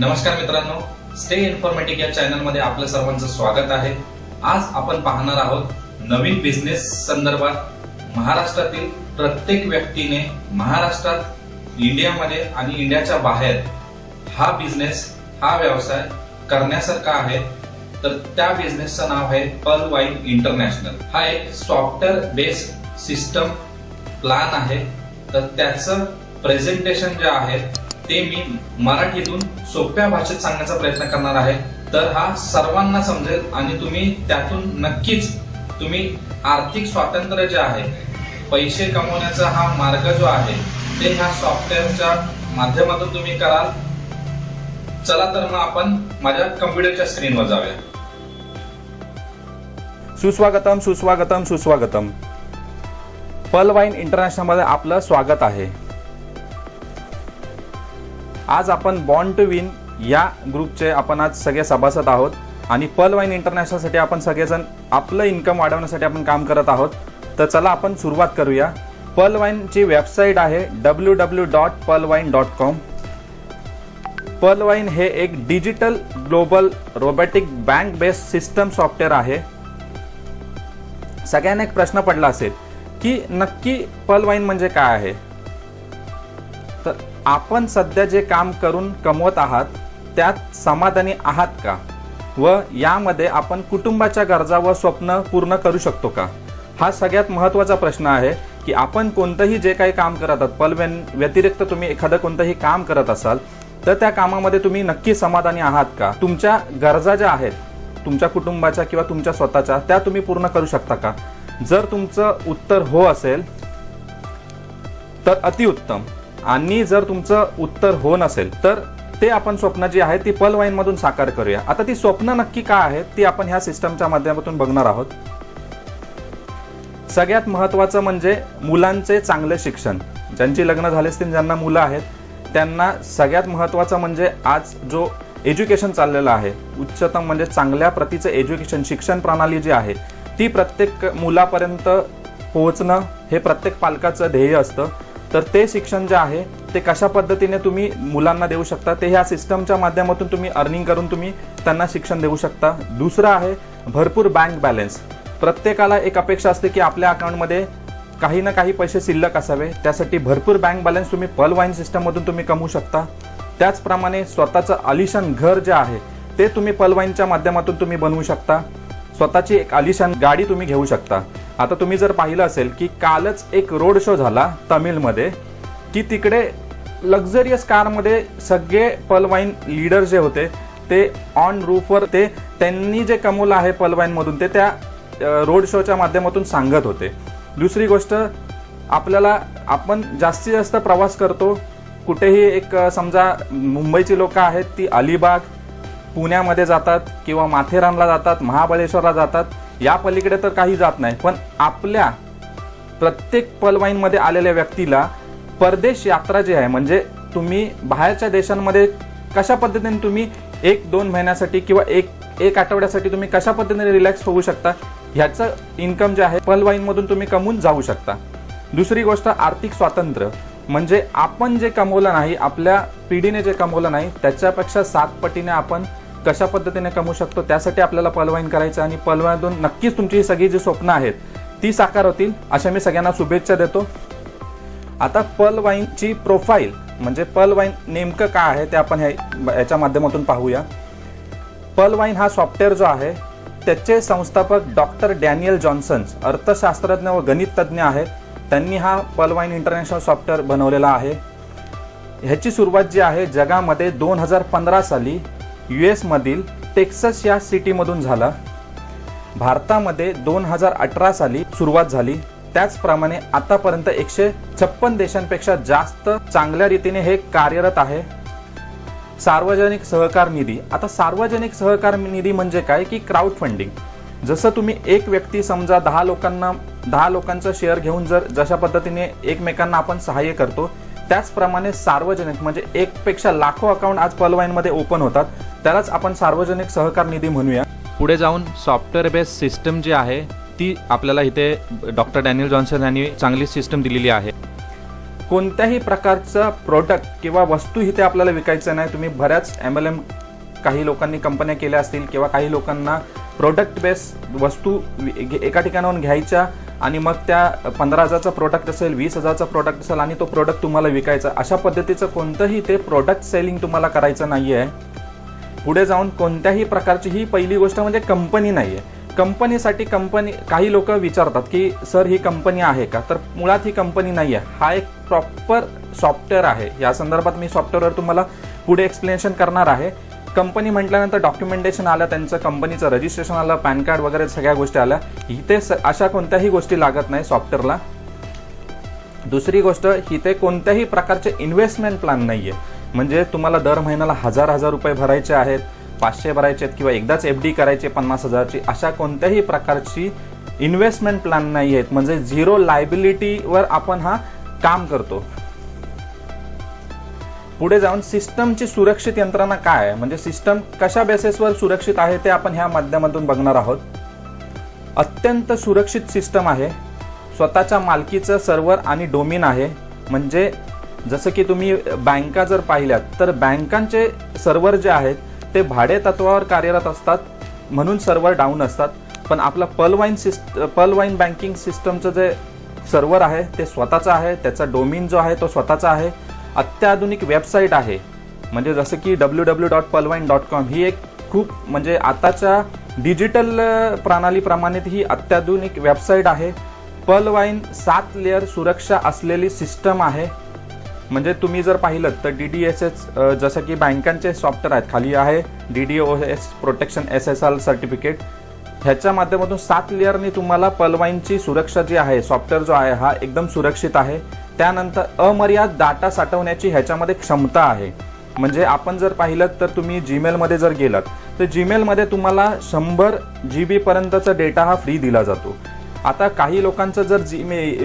नमस्कार मित्रांनो, stay informative या चॅनलमध्ये आपलं सर्वांचं स्वागत आहे। आज आपण पाहणार आहोत नवीन बिझनेस संदर्भात। महाराष्ट्रातील प्रत्येक व्यक्तीने महाराष्ट्रात, इंडियामध्ये आणि इंडियाच्या बाहेर हा बिझनेस, हा व्यवसाय करण्यासारखा आहे। तर त्या बिझनेसचं नाव आहे पर्ल वाईन इंटरनॅशनल। हा एक सॉफ्टवेअर बेस्ड सिस्टम प्लॅन आहे। तर त्याचं प्रेझेंटेशन जे आहे ते मी मराठीतून सोप्या भाषेत सांगण्याचा प्रयत्न करणार आहे। तर हा सर्वांना समजेल आणि तुम्ही त्यातून नक्कीच आर्थिक स्वातंत्र्य जे आहे, पैसे कमवण्याचा हा मार्ग जो आहे ते ह्या सॉफ्टवेअरच्या माध्यमातून तुम्ही कराल। चला तर मग आपण माझ्या कम्प्युटरच्या स्क्रीनवर जाऊया। सुस्वागतम सुस्वागतम सुस्वागतम। पर्ल वाईन इंटरनॅशनल मध्ये आपलं स्वागत आहे। आज आपण बॉर्न टू विन या ग्रुपचे आपण आज सगळे सभासद आहोत आणि पर्ल वाईन इंटरनॅशनल साठी आपण सगळेजण आपलं इन्कम वाढवण्यासाठी आपण काम करत आहोत। तर चला आपण सुरुवात करूया। पर्ल वाईन ची वेबसाईट आहे www.pearlwine.com। पर्ल वाईन हे एक digital global robotic bank based system software आहे। सगळ्यांना एक प्रश्न पडला असेल की नक्की पर्ल वाईन म्हणजे काय आहे। तर आपण सध्या जे काम करून कमवत आहात त्यात समाधानी आहात का, व यामध्ये आपण कुटुंबाच्या गरजा व स्वप्न पूर्ण करू शकतो का, हा सगळ्यात महत्त्वाचा प्रश्न आहे। की आपण कोणतंही जे काही काम करत आहात, पर्ल वाईन व्यतिरिक्त तुम्ही एखादं कोणतंही काम करत असाल तर त्या कामामध्ये तुम्ही नक्की समाधानी आहात का, तुमच्या गरजा ज्या आहेत तुमच्या कुटुंबाच्या किंवा तुमच्या स्वतःच्या त्या तुम्ही पूर्ण करू शकता का। जर तुमचं उत्तर हो असेल तर अतिउत्तम, आणि जर तुमचं उत्तर हो नसेल तर ते आपण स्वप्न जी आहे ती पर्ल वाईन मधून साकार करूया। आता ती स्वप्न नक्की काय आहेत ती आपण ह्या सिस्टमच्या माध्यमातून बघणार आहोत। सगळ्यात महत्त्वाचं म्हणजे मुलांचे चांगले शिक्षण। ज्यांची लग्न झाले असतील, ज्यांना मुलं आहेत, त्यांना सगळ्यात महत्त्वाचं म्हणजे आज जो एज्युकेशन चाललेलं आहे, उच्चतम म्हणजे चांगल्या प्रतीचं एज्युकेशन, शिक्षण प्रणाली जी आहे ती प्रत्येक मुलापर्यंत पोहोचणं हे प्रत्येक पालकाचं ध्येय असतं। तर ते शिक्षण जे आहे ते कशा पद्धतीने तुम्ही मुलांना देऊ शकता ते ह्या सिस्टमच्या माध्यमातून तुम्ही अर्निंग करून तुम्ही त्यांना शिक्षण देऊ शकता। दुसरं आहे भरपूर बँक बॅलन्स। प्रत्येकाला एक अपेक्षा असते की आपल्या अकाउंटमध्ये काही ना काही पैसे शिल्लक असावे, त्यासाठी भरपूर बँक बॅलन्स तुम्ही पर्ल वाईन सिस्टम मधून तुम्ही कमवू शकता। त्याचप्रमाणे स्वतःचं आलिशान घर जे आहे ते तुम्ही पर्ल वाईनच्या माध्यमातून तुम्ही बनवू शकता। स्वतःची एक आलिशान गाडी तुम्ही घेऊ शकता। आता तुम्ही जर पाहिलं असेल की कालच एक रोड शो झाला तमिळमध्ये, की तिकडे लक्झरियस कारमध्ये सगळे पर्ल वाईन लीडर जे होते ते ऑन रूफवर त्यांनी जे कमवलं आहे पर्ल वाईन मधून ते त्या रोड शोच्या माध्यमातून सांगत होते। दुसरी गोष्ट, आपण जास्तीत जास्त प्रवास करतो कुठेही, एक समजा मुंबईची लोक आहेत ती अलिबाग, पुण्यामध्ये जातात किंवा माथेरानला जातात, महाबळेश्वरला जातात, या पलीकडे तर काही जात नाही। पण आपल्या प्रत्येक पर्ल वाईन मध्ये आलेल्या व्यक्तीला परदेश यात्रा जी आहे, म्हणजे तुम्ही बाहेरच्या देशांमध्ये कशा पद्धतीने तुम्ही 1-2 महिन्यासाठी किंवा एक आठवड्यासाठी तुम्ही कशा पद्धतीने रिलॅक्स होऊ शकता, ह्याचं इन्कम जे आहे पर्ल वाईन मधून तुम्ही कमवून जाऊ शकता। दुसरी गोष्ट, आर्थिक स्वातंत्र्य, म्हणजे आपण जे कमवलं नाही, आपल्या पिढीने जे कमवलं नाही त्याच्यापेक्षा 7 पटीने आपण कशा पद्धतीने कमवू शकतो, त्यासाठी आपल्याला पर्ल वाईन करायचं। आणि पर्ल वाईनमधून नक्कीच तुमची सगळी जी स्वप्न आहेत ती साकार होतील, अशा मी सगळ्यांना शुभेच्छा देतो। आता पर्ल वाईनची प्रोफाईल म्हणजे पर्ल वाईन नेमकं काय आहे ते आपण याच्या माध्यमातून पाहूया। पर्ल वाईन हा सॉफ्टवेअर जो आहे त्याचे संस्थापक डॉक्टर डॅनियल जॉन्सन अर्थशास्त्रज्ञ व गणित तज्ज्ञ आहेत। त्यांनी हा पर्ल वाईन इंटरनॅशनल सॉफ्टवेअर बनवलेला आहे। ह्याची सुरुवात जी आहे जगामध्ये 2015 साली US मधील टेक्सास या सिटीमधून झाला। भारतामध्ये 2018 साली सुरुवात झाली। त्याचप्रमाणे आतापर्यंत 156 देशांपेक्षा जास्त चांगल्या रीतीने हे कार्यरत आहे। सार्वजनिक सहकार निधी, आता सार्वजनिक सहकार निधी म्हणजे काय की क्राउड फंडिंग। जसं तुम्ही एक व्यक्ती समजा 10 लोकांचा शेअर घेऊन जशा पद्धतीने एकमेकांना आपण सहाय्य करतो, त्याचप्रमाणे सार्वजनिक म्हणजे एकपेक्षा लाखो अकाउंट आज पर्ल वाईन मध्ये ओपन होतात, त्यालाच आपण सार्वजनिक सहकार निधी म्हणूया। पुढे जाऊन सॉफ्टवेअर बेस्ड सिस्टम जी आहे ती आपल्याला इथे डॉक्टर डॅनियल जॉन्सन यांनी चांगली सिस्टम दिलेली आहे। कोणत्याही प्रकारचा प्रोडक्ट किंवा वस्तू इथे आपल्याला विकायचं नाही. तुम्ही बऱ्याच MLM काही लोकांनी कंपन्या केल्या असतील किंवा काही लोकांना प्रोडक्ट बेस वस्तू एका ठिकाणाहून घ्यायच्या आणि मग त्या 15,000चा प्रोडक्ट असेल, 20,000चा प्रोडक्ट असेल आणि तो प्रोडक्ट तुम्हाला विकायचा. अशा पद्धतीचं कोणतंही ते प्रोडक्ट सेलिंग तुम्हाला करायचं नाही आहे. पुढे जाऊन कोणत्याही प्रकारची ही पहिली गोष्ट म्हणजे कंपनी नाही आहे. कंपनीसाठी काही लोक विचारतात की सर ही कंपनी आहे का, तर मुळात ही कंपनी नाही आहे. हा एक प्रॉपर सॉफ्टवेअर आहे. या संदर्भात मी सॉफ्टवेअरवर तुम्हाला पुढे एक्सप्लेनेशन करणार आहे. कंपनी म्हटल्यानंतर डॉक्युमेंटेशन आलं, त्यांचं कंपनीचं रजिस्ट्रेशन आलं, पॅन कार्ड वगैरे सगळ्या गोष्टी आल्या. इथे अशा कोणत्याही गोष्टी लागत नाही सॉफ्टवेअरला. दुसरी गोष्ट, इथे कोणत्याही प्रकारचे इन्व्हेस्टमेंट प्लॅन नाही आहे. म्हणजे तुम्हाला दर महिन्याला 1,000 रुपये भरायचे आहेत, 500 भरायचे आहेत किंवा एकदाच FD करायची 50,000ची, अशा कोणत्याही प्रकारची इन्व्हेस्टमेंट प्लॅन नाही आहेत. म्हणजे झिरो लायबिलिटीवर आपण हा काम करतो. पुढे जाऊन सिस्टमची सुरक्षित यंत्रणा काय आहे, म्हणजे सिस्टम कशा बेसिसवर सुरक्षित आहे ते आपण ह्या माध्यमातून बघणार आहोत. अत्यंत सुरक्षित सिस्टम आहे. स्वतःच्या मालकीचं सर्व्हर आणि डोमेन आहे. म्हणजे जसं की तुम्ही बँका जर पाहिल्यात तर बँकांचे सर्व्हर जे आहेत ते भाडे तत्वावर कार्यरत असतात, म्हणून सर्व्हर डाऊन असतात. पण आपला पर्लवाईन बँकिंग सिस्टमचं जे सर्व्हर आहे ते स्वतःचं आहे. त्याचा डोमेन जो आहे तो स्वतःचा आहे. अत्याधुनिक वेबसाईट आहे. म्हणजे जसं की www.pearlwine.com ही एक खूप म्हणजे आताच्या डिजिटल प्रणालीप्रमाणे ही अत्याधुनिक वेबसाईट आहे. पर्लवाईन 7 लेअर सुरक्षा असलेली सिस्टम आहे. म्हणजे तुम्ही जर पाहिलं तर DDoS जसं की बँकांचे सॉफ्टवेअर आहेत, खाली आहे DDoS प्रोटेक्शन SSL सर्टिफिकेट. ह्याच्या माध्यमातून 7 लेअरनी तुम्हाला पर्लवाईनची सुरक्षा जी आहे, सॉफ्टवेअर जो आहे हा एकदम सुरक्षित आहे. त्यानंतर अमर्याद डाटा साठवण्याची ह्याच्यामध्ये क्षमता आहे. म्हणजे आपण जर पाहिलं तर तुम्ही जीमेलमध्ये जर गेलात तर जीमेलमध्ये तुम्हाला 100 GB पर्यंतचा डेटा हा फ्री दिला जातो. आता काही लोकांचा जर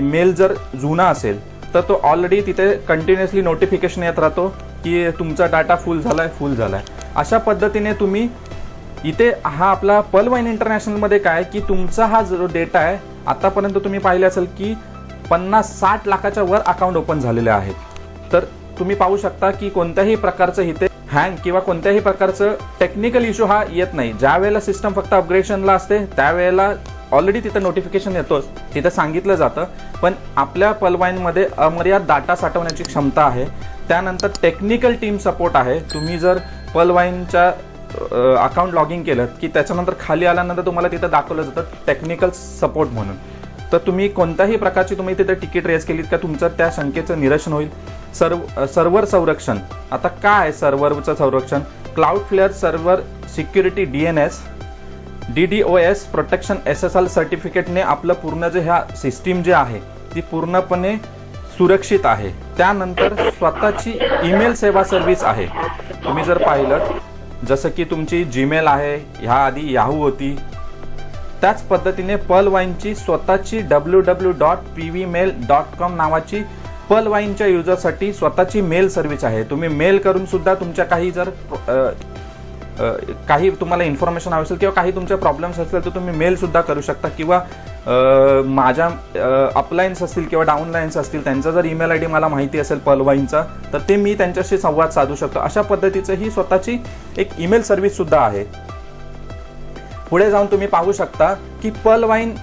मेल जर जुना असेल तर तो ऑलरेडी तिथे कंटिन्युअसली नोटिफिकेशन येत राहतो की तुमचा डाटा फुल झालाय. अशा पद्धतीने तुम्ही इथे हा आपला पर्लवाईन इंटरनॅशनलमध्ये काय की तुमचा हा जो डेटा आहे, आतापर्यंत तुम्ही पाहिले असेल की 50-60 लाखाच्या वर अकाउंट ओपन झालेले आहेत. तर तुम्ही पाहू शकता की कोणत्याही प्रकारचं इथे हँग किंवा कोणत्याही प्रकारचं टेक्निकल इश्यू हा येत नाही. ज्या वेळेला सिस्टम फक्त अपग्रेडेशनला असते त्यावेळेला ऑलरेडी तिथं नोटिफिकेशन येतोच, तिथं सांगितलं जातं. पण आपल्या पर्लवाईनमध्ये अमर्याद डाटा साठवण्याची क्षमता आहे. त्यानंतर टेक्निकल टीम सपोर्ट आहे. तुम्ही जर पर्लवाईनच्या अकाउंट लॉगिंग केलं की त्याच्यानंतर खाली आल्यानंतर तुम्हाला तिथं दाखवलं जातं टेक्निकल सपोर्ट म्हणून. तर तुम्ही कोणत्याही प्रकारची तुम्ही तिथे तिकीट रेज केलीत का तुमचं त्या शंकेचं निरसन होईल. सर्व्हर संरक्षण. आता काय सर्व्हरचं संरक्षण? Cloudflare server security DNS DDoS protection SSL सर्टिफिकेटने आपलं पूर्ण जे ह्या सिस्टीम जे आहे ती पूर्णपणे सुरक्षित आहे. त्यानंतर स्वतःची ईमेल सेवा सर्व्हिस आहे. तुम्ही जर पाहिलं जसं की तुमची जीमेल आहे, ह्या आधी याहू होती, त्याच पद्धतीने पर्लवाईनची स्वतःची www.pvmail.com नावाची पर्लवाईनच्या युजरसाठी स्वतःची मेल सर्व्हिस आहे. तुम्ही मेल करून सुद्धा तुमच्या काही तुम्हाला इन्फॉर्मेशन हवी असेल किंवा काही तुमचे प्रॉब्लेम्स असतील तर तुम्ही मेल सुद्धा करू शकता. किंवा माझ्या अपलाईन्स असतील किंवा डाऊनलाईन्स असतील त्यांचा जर ईमेल ID मला माहिती असेल पर्लवाईनचा तर ते मी त्यांच्याशी संवाद साधू शकतो. अशा पद्धतीचं ही स्वतःची एक ईमेल सर्व्हिस सुद्धा आहे. पुढे जाऊन तुम्ही पाहू शकता की पर्लवाईन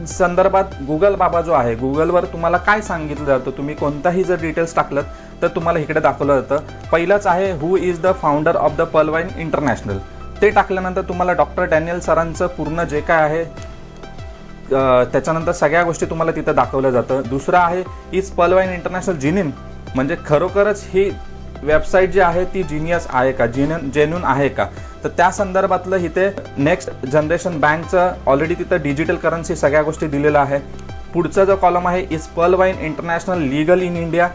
संदर्भात गुगल बाबा जो आहे, गुगलवर तुम्हाला काय सांगितलं जातं, तुम्ही कोणताही जर डिटेल्स टाकलं तर तुम्हाला इकडे दाखवलं जातं. पहिलंच आहे who is the founder of the Pearlvine international. ते टाकल्यानंतर तुम्हाला डॉक्टर डॅनियल सरांचं पूर्ण जे काय आहे त्याच्यानंतर सगळ्या गोष्टी तुम्हाला तिथं दाखवलं जातं. दुसरं आहे इज पर्लवाईन इंटरनॅशनल जिनियन. म्हणजे खरोखरच ही वेबसाईट जी आहे ती जिनियस आहे का, जेन्युन आहे का. तर त्या संदर्भातलं इथे नेक्स्ट जनरेशन बँकचं ऑलरेडी तिथं डिजिटल करन्सी सगळ्या गोष्टी दिलेल्या आहे. पुढचा जो कॉलम आहे is Pearlvine international legal in India.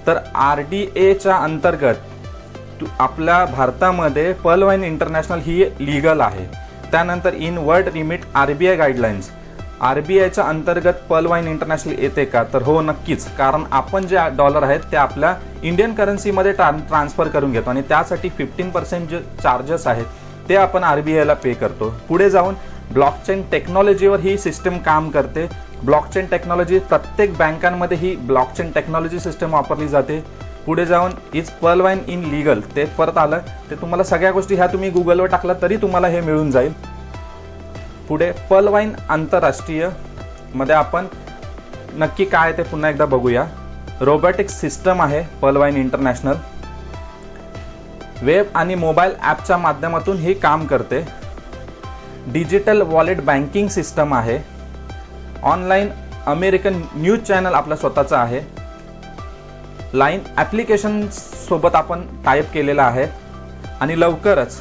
तर RDAच्या अंतर्गत आपल्या भारतामध्ये पर्लवाईन इंटरनॅशनल ही लीगल आहे. त्यानंतर in world limit RBI guidelines. RBIच्या अंतर्गत पर्लवाईन इंटरनॅशनल येते का, तर हो नक्कीच. कारण आपण जे डॉलर आहेत ते आपल्या इंडियन करन्सीमध्ये ट्रान्सफर करून घेतो आणि त्यासाठी 15% जे चार्जेस आहेत ते आपण RBIला पे करतो. पुढे जाऊन ब्लॉकचेन टेक्नॉलॉजीवर ही सिस्टम काम करते. ब्लॉकचेन टेक्नॉलॉजी, प्रत्येक बँकांमध्ये ही ब्लॉकचेन टेक्नॉलॉजी सिस्टम वापरली जाते. पुढे जाऊन is Pearl Vine illegal, ते परत आलं. ते तुम्हाला सगळ्या गोष्टी ह्या तुम्ही गुगलवर टाकला तरी तुम्हाला हे मिळून जाईल. पुढे पर्ल वाईन आंतरराष्ट्रीय मध्ये आपण नक्की काय ते पुन्हा एकदा बघूया. रोबोटिक सिस्टम आहे पर्ल वाईन इंटरनॅशनल. वेब आणि मोबाईल ॲपच्या माध्यमातून हे काम करते. डिजिटल वॉलेट बँकिंग सिस्टम आहे. ऑनलाईन अमेरिकन न्यूज चॅनल आपला स्वतःचा आहे. लाईन ॲप्लिकेशन सोबत आपण टाईप केलेला आहे. आणि लवकरच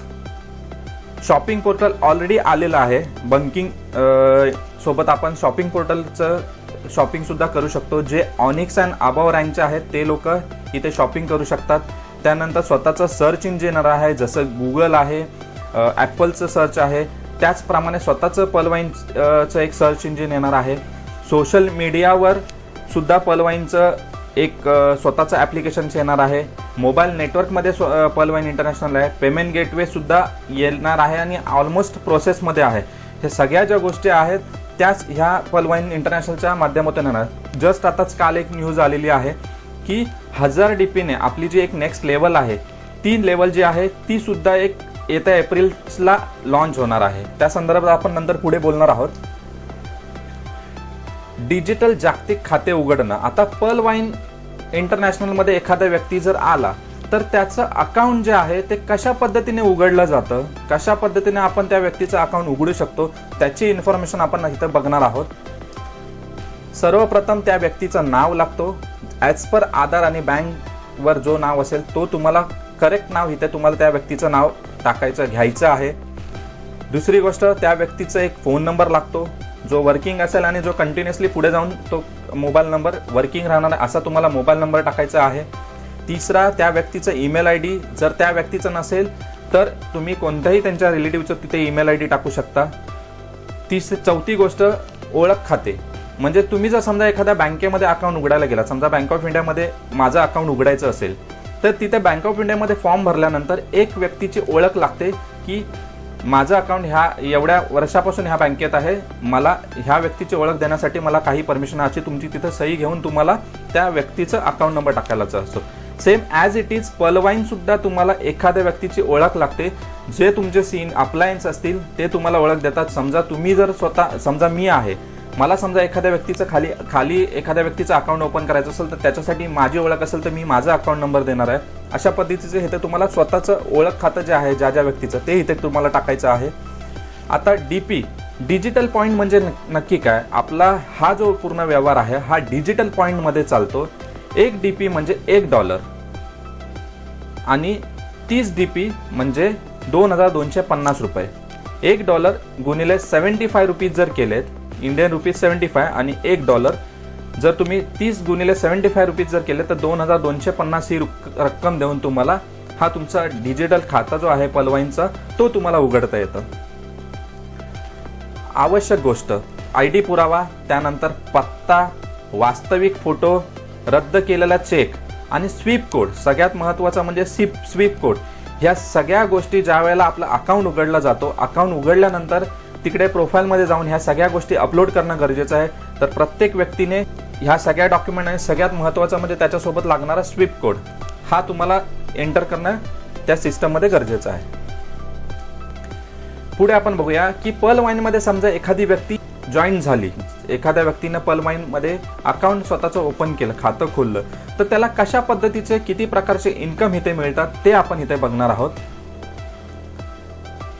शॉपिंग पोर्टल ऑलरेडी आलेलं आहे. बँकिंग सोबत आपण शॉपिंग पोर्टलचं शॉपिंग सुद्धा करू शकतो. जे ऑनिक्स अँड अबव रँकचे आहेत ते लोक इथे शॉपिंग करू शकतात. त्यानंतर स्वतःचं सर्च इंजिन आहे, जसं गुगल आहे, ॲपलचं सर्च आहे, त्याचप्रमाणे स्वतःचं पर्ल वाईनचं एक सर्च इंजिन येणार आहे. सोशल मीडियावर सुद्धा पर्ल वाईनचं एक स्वतःचं ॲप्लिकेशन्स येणार आहे. मोबाईल नेटवर्कमध्ये पर्ल वाईन इंटरनॅशनल आहे. पेमेंट गेटवे सुद्धा येणार आहे आणि ऑलमोस्ट प्रोसेसमध्ये आहे. हे सगळ्या ज्या गोष्टी आहेत त्याच ह्या पर्ल वाईन इंटरनॅशनलच्या माध्यमातून येणार. जस्ट आताच काल एक न्यूज आलेली आहे की 1000 DPने आपली जी एक नेक्स्ट लेवल आहे, ती लेवल जी आहे ती सुद्धा एक येत्या एप्रिलला लॉन्च होणार आहे. त्या संदर्भात आपण नंतर पुढे बोलणार आहोत. डिजिटल जागतिक खाते उघडणं. आता पर्ल वाईन इंटरनॅशनलमध्ये एखादा व्यक्ती जर आला तर त्याचं अकाउंट जे आहे ते कशा पद्धतीने उघडलं जातं, कशा पद्धतीने आपण त्या व्यक्तीचं अकाउंट उघडू शकतो, त्याची इन्फॉर्मेशन आपण इथं बघणार आहोत. सर्वप्रथम त्या व्यक्तीचं नाव लागतो. ॲज पर आधार आणि बँकवर जो नाव असेल तो तुम्हाला करेक्ट नाव इथे तुम्हाला त्या व्यक्तीचं नाव घ्यायचं आहे. दुसरी गोष्ट, त्या व्यक्तीचा एक फोन नंबर लागतो जो वर्किंग असेल आणि जो कंटिन्युअसली पुढे जाऊन तो मोबाईल नंबर वर्किंग राहणार असा तुम्हाला मोबाईल नंबर टाकायचा आहे. तिसरा, त्या व्यक्तीचं ईमेल ID. जर त्या व्यक्तीचं नसेल तर तुम्ही कोणत्याही त्यांच्या रिलेटिव्हचं तिथे ईमेल ID टाकू शकता. चौथी गोष्ट, ओळख खाते. म्हणजे तुम्ही जर समजा एखाद्या बँकेमध्ये अकाउंट उघडायला गेला, समजा बँक ऑफ इंडियामध्ये माझं अकाउंट उघडायचं असेल तर तिथे बँक ऑफ इंडियामध्ये फॉर्म भरल्यानंतर एक व्यक्तीची ओळख लागते की माझं अकाउंट ह्या एवढ्या वर्षापासून ह्या बँकेत आहे, मला ह्या व्यक्तीची ओळख देण्यासाठी मला काही परमिशन अशी तुमची तिथं सही घेऊन तुम्हाला त्या व्यक्तीचं अकाउंट नंबर टाकायलाच असतो. Same as it is Pearl Vine सुद्धा तुम्हाला एखाद्या व्यक्तीची ओळख लागते. जे तुमचे अप्लायन्स असतील ते तुम्हाला ओळख देतात. समजा तुम्ही जर समजा मी आहे, मला समजा एखाद्या व्यक्तीचं खाली एखाद्या व्यक्तीचं अकाउंट ओपन करायचं असेल तर त्याच्यासाठी माझी ओळख असेल तर मी माझा अकाउंट नंबर देणार आहे. अशा पद्धतीचे इथे तुम्हाला स्वतःचं ओळख खातं जे आहे ज्या व्यक्तीचं ते इथे तुम्हाला टाकायचं आहे. आता DP डिजिटल पॉईंट म्हणजे नक्की काय? आपला हा जो पूर्ण व्यवहार आहे हा डिजिटल पॉईंटमध्ये चालतो. 1 DP म्हणजे $1 आणि 30 DP म्हणजे ₹2250. $1 गुणिले 75 रुपीज जर केलेत, इंडियन रुपीज 75 आणि $1 जर तुम्ही 30 गुणिले 75 रुपीज जर केले तर 2250 ही रक्कम देऊन तुम्हाला हा तुमचा डिजिटल खाता जो आहे पर्ल वाईनचा तो तुम्हाला उघडता येतं. आवश्यक गोष्ट, ID पुरावा, त्यानंतर पत्ता, वास्तविक फोटो, रद्द केलेला चेक आणि स्वीप कोड. सगळ्यात महत्त्वाचा म्हणजे स्वीप कोड. ह्या सगळ्या गोष्टी ज्या वेळेला आपला अकाउंट उघडला जातो, अकाउंट उघडल्यानंतर तिकडे प्रोफाईलमध्ये जाऊन ह्या सगळ्या गोष्टी अपलोड करणं गरजेचं आहे. तर प्रत्येक व्यक्तीने ह्या सगळ्या डॉक्युमेंट आणि सगळ्यात महत्त्वाचा म्हणजे त्याच्यासोबत लागणारा स्वीप कोड हा तुम्हाला एंटर करणं त्या सिस्टममध्ये गरजेचं आहे. पुढे आपण बघूया की पर्ल वाईनमध्ये समजा एखादी व्यक्ती जॉईन झाली, एखाद्या व्यक्तीनं पर्ल वाईनमध्ये अकाउंट स्वतःचं ओपन केलं, खातं खोललं, तर त्याला कशा पद्धतीचे किती प्रकारचे इन्कम इथे मिळतात ते आपण इथे बघणार आहोत.